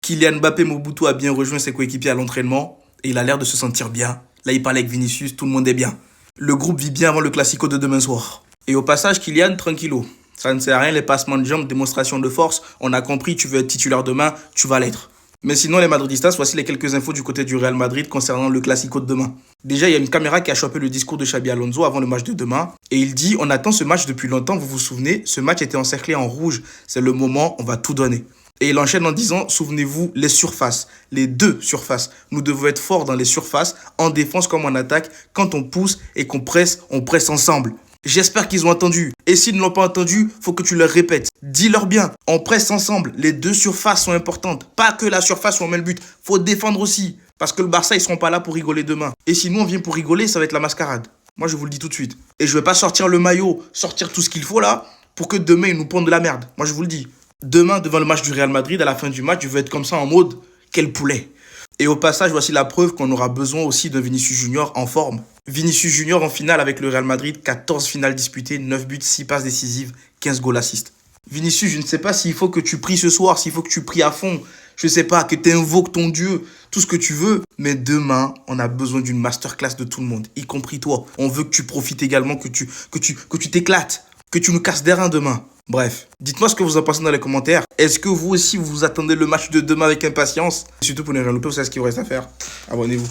Kylian Mbappé Mobutu a bien rejoint ses coéquipiers à l'entraînement et il a l'air de se sentir bien. Là, il parle avec Vinicius, tout le monde est bien. Le groupe vit bien avant le Classico de demain soir. Et au passage, Kylian, tranquillo. Ça ne sert à rien les passements de jambes, démonstration de force. On a compris, tu veux être titulaire demain, tu vas l'être. Mais sinon, les Madridistas, voici les quelques infos du côté du Real Madrid concernant le Classico de demain. Déjà, il y a une caméra qui a chopé le discours de Xabi Alonso avant le match de demain. Et il dit, on attend ce match depuis longtemps, vous vous souvenez, ce match était encerclé en rouge. C'est le moment, on va tout donner. Et il enchaîne en disant, souvenez-vous, les surfaces, les deux surfaces. Nous devons être forts dans les surfaces, en défense comme en attaque. Quand on pousse et qu'on presse, on presse ensemble. J'espère qu'ils ont entendu. Et s'ils ne l'ont pas entendu, faut que tu leur répètes. Dis-leur bien, on presse ensemble. Les deux surfaces sont importantes. Pas que la surface où on met le but. Faut défendre aussi. Parce que le Barça, ils seront pas là pour rigoler demain. Et si nous, on vient pour rigoler, ça va être la mascarade. Moi, je vous le dis tout de suite. Et je vais pas sortir le maillot, sortir tout ce qu'il faut là, pour que demain, ils nous pondent de la merde. Moi, je vous le dis. Demain, devant le match du Real Madrid, à la fin du match, je vais être comme ça en mode « Quel poulet !» Et au passage, voici la preuve qu'on aura besoin aussi d'un Vinicius Junior en forme. Vinicius Junior en finale avec le Real Madrid, 14 finales disputées, 9 buts, 6 passes décisives, 15 goals assists. Vinicius, je ne sais pas s'il faut que tu pries ce soir, s'il faut que tu pries à fond, je ne sais pas, que tu invoques ton Dieu, tout ce que tu veux. Mais demain, on a besoin d'une masterclass de tout le monde, y compris toi. On veut que tu profites également, que tu t'éclates, que tu nous casses des reins demain. Bref, dites-moi ce que vous en pensez dans les commentaires. Est-ce que vous aussi, vous attendez le match de demain avec impatience? Et surtout, pour ne rien louper, vous savez ce qu'il vous reste à faire. Abonnez-vous.